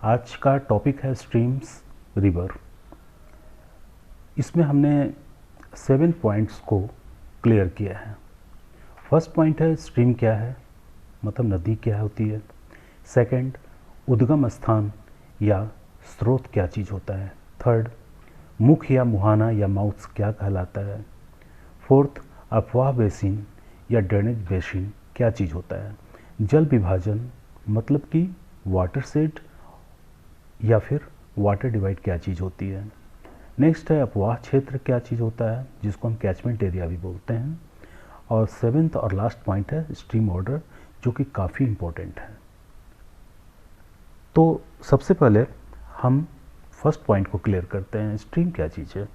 आज का टॉपिक है स्ट्रीम्स रिवर। इसमें हमने 7 पॉइंट्स को क्लियर किया है। फर्स्ट पॉइंट है स्ट्रीम क्या है, मतलब नदी क्या होती है। सेकंड, उद्गम स्थान या स्रोत क्या चीज़ होता है। थर्ड, मुख या मुहाना या माउथ क्या कहलाता है। फोर्थ, अफवाह बेसिन या ड्रेनेज बेसिन क्या चीज़ होता है। जल विभाजन मतलब कि वाटर सेट या फिर वाटर डिवाइड क्या चीज़ होती है। नेक्स्ट है अपवाह क्षेत्र क्या चीज़ होता है, जिसको हम कैचमेंट एरिया भी बोलते हैं। और सेवेंथ और लास्ट पॉइंट है स्ट्रीम ऑर्डर, जो कि काफ़ी इम्पोर्टेंट है। तो सबसे पहले हम फर्स्ट पॉइंट को क्लियर करते हैं, स्ट्रीम क्या चीज़ है।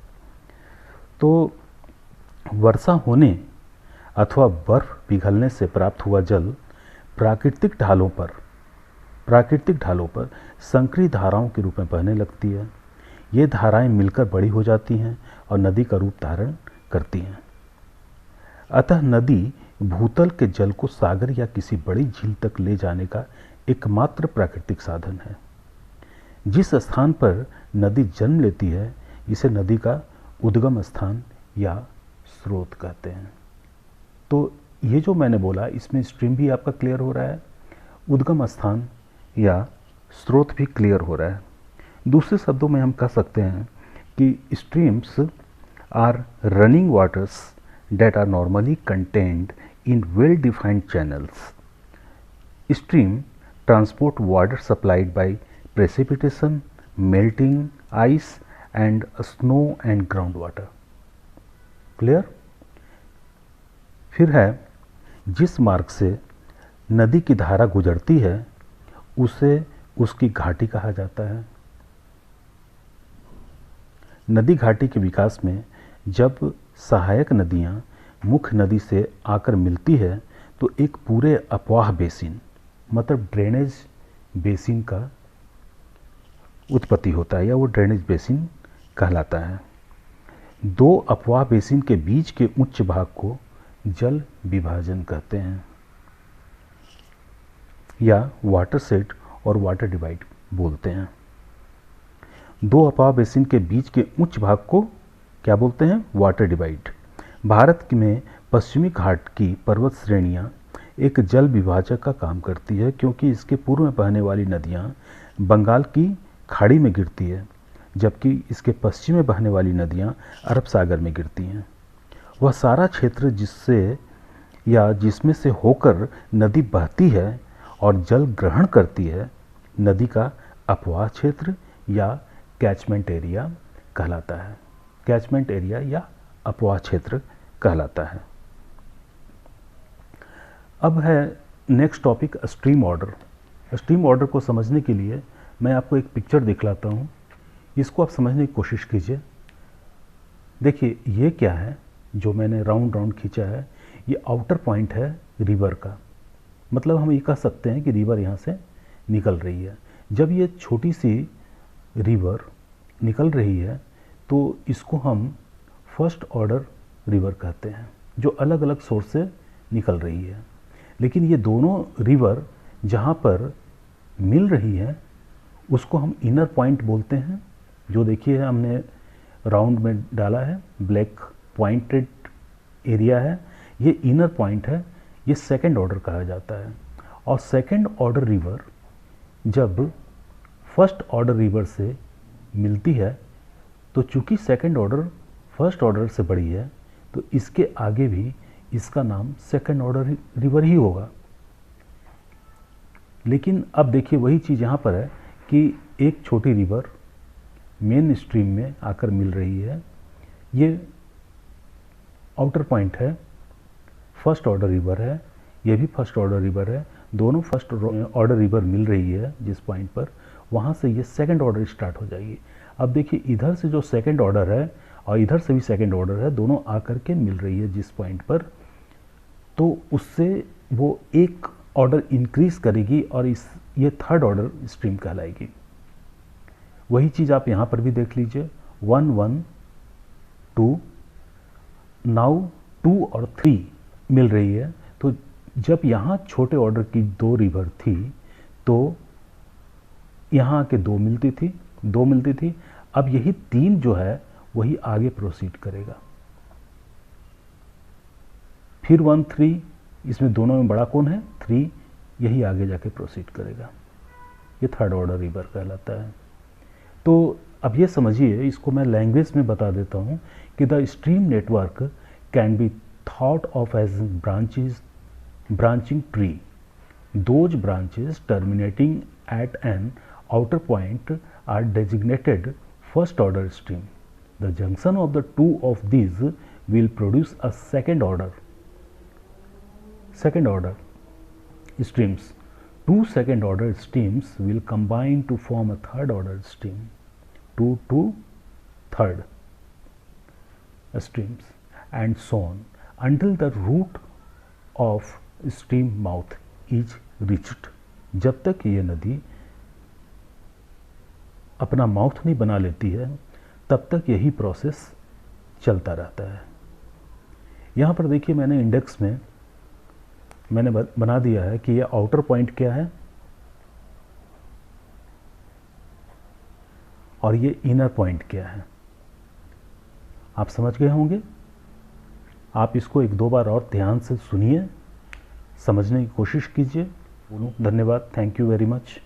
तो वर्षा होने अथवा बर्फ पिघलने से प्राप्त हुआ जल प्राकृतिक ढालों पर संकरी धाराओं के रूप में बहने लगती है। ये धाराएं मिलकर बड़ी हो जाती हैं और नदी का रूप धारण करती हैं। अतः नदी भूतल के जल को सागर या किसी बड़ी झील तक ले जाने का एकमात्र प्राकृतिक साधन है। जिस स्थान पर नदी जन्म लेती है, इसे नदी का उद्गम स्थान या स्रोत कहते हैं। तो ये जो मैंने बोला, इसमें स्ट्रीम भी आपका क्लियर हो रहा है, उद्गम स्थान या स्रोत भी क्लियर हो रहा है। दूसरे शब्दों में हम कह सकते हैं कि streams are running waters that are normally contained in well defined channels. Stream transport water supplied by precipitation, melting ice and snow and groundwater. Clear? फिर है, जिस मार्ग से नदी की धारा गुजरती है उसे उसकी घाटी कहा जाता है। नदी घाटी के विकास में जब सहायक नदियां मुख्य नदी से आकर मिलती है तो एक पूरे अपवाह बेसिन मतलब ड्रेनेज बेसिन का उत्पत्ति होता है, या वो ड्रेनेज बेसिन कहलाता है। दो अपवाह बेसिन के बीच के उच्च भाग को जल विभाजन कहते हैं, या वाटर सेट और वाटर डिवाइड बोलते हैं। दो अपवाह बेसिन के बीच के उच्च भाग को क्या बोलते हैं? Water divide. भारत में पश्चिमी घाट की पर्वत श्रेणियाँ एक जल विभाजक का काम करती है, क्योंकि इसके पूर्व में बहने वाली नदियाँ बंगाल की खाड़ी में गिरती है, जबकि इसके पश्चिम में बहने वाली नदियाँ अरब सागर में गिरती हैं। वह सारा क्षेत्र जिसमें से होकर नदी बहती है और जल ग्रहण करती है, नदी का अपवाह क्षेत्र या कैचमेंट एरिया कहलाता है। कैचमेंट एरिया या अपवाह क्षेत्र कहलाता है। अब है next topic stream order. Stream order को समझने के लिए मैं आपको एक पिक्चर दिखलाता हूँ, इसको आप समझने की कोशिश कीजिए। देखिए ये क्या है, जो मैंने राउंड राउंड खींचा है, ये आउटर पॉइंट है रिवर का। मतलब हम ये कह सकते हैं कि रिवर यहाँ से निकल रही है। जब ये छोटी सी रिवर निकल रही है तो इसको हम फर्स्ट ऑर्डर रिवर कहते हैं, जो अलग अलग सोर्स से निकल रही है। लेकिन ये दोनों रिवर जहाँ पर मिल रही है उसको हम इनर पॉइंट बोलते हैं। जो देखिए हमने राउंड में डाला है, ब्लैक पॉइंटेड एरिया है, ये इनर पॉइंट है, ये सेकंड ऑर्डर कहा जाता है। और सेकंड ऑर्डर रिवर जब फर्स्ट ऑर्डर रिवर से मिलती है तो चूंकि सेकंड ऑर्डर फर्स्ट ऑर्डर से बड़ी है, तो इसके आगे भी इसका नाम सेकंड ऑर्डर रिवर ही होगा। लेकिन अब देखिए वही चीज़ यहाँ पर है कि एक छोटी रिवर मेन स्ट्रीम में आकर मिल रही है, ये आउटर पॉइंट है, फर्स्ट ऑर्डर रिवर है, ये भी फर्स्ट ऑर्डर रिवर है। दोनों फर्स्ट ऑर्डर रिवर मिल रही है जिस पॉइंट पर, वहाँ से ये सेकंड ऑर्डर स्टार्ट हो जाएगी। अब देखिए इधर से जो सेकंड ऑर्डर है और इधर से भी सेकंड ऑर्डर है, दोनों आकर के मिल रही है जिस पॉइंट पर, तो उससे वो एक ऑर्डर इंक्रीज करेगी और ये थर्ड ऑर्डर स्ट्रीम कहलाएगी। वही चीज़ आप यहाँ पर भी देख लीजिए, 1 1 2, नाउ 2 और 3 मिल रही है। तो जब यहाँ छोटे ऑर्डर की 2 रिवर थी तो यहाँ आके 2 मिलती थी। अब यही 3 जो है वही आगे प्रोसीड करेगा। फिर 1 3, इसमें दोनों में बड़ा कौन है? 3, यही आगे जाके प्रोसीड करेगा। ये थर्ड ऑर्डर रिवर कहलाता है। तो अब ये समझिए, इसको मैं लैंग्वेज में बता देता हूँ कि the stream network can be thought of as branching tree. Those branches terminating at an outer point are designated first order stream. The junction of the two of these will produce a second order streams. Two second order streams will combine to form a third order stream. 2 third streams, and so on until the root of stream mouth is reached. जब तक ये नदी अपना mouth नहीं बना लेती है तब तक यही प्रोसेस चलता रहता है। यहाँ पर देखिए, मैंने इंडेक्स में मैंने बना दिया है कि ये आउटर पॉइंट क्या है और ये इनर पॉइंट क्या है। आप समझ गए होंगे। आप इसको 1-2 बार और ध्यान से सुनिए, समझने की कोशिश कीजिए। धन्यवाद। Thank you very much.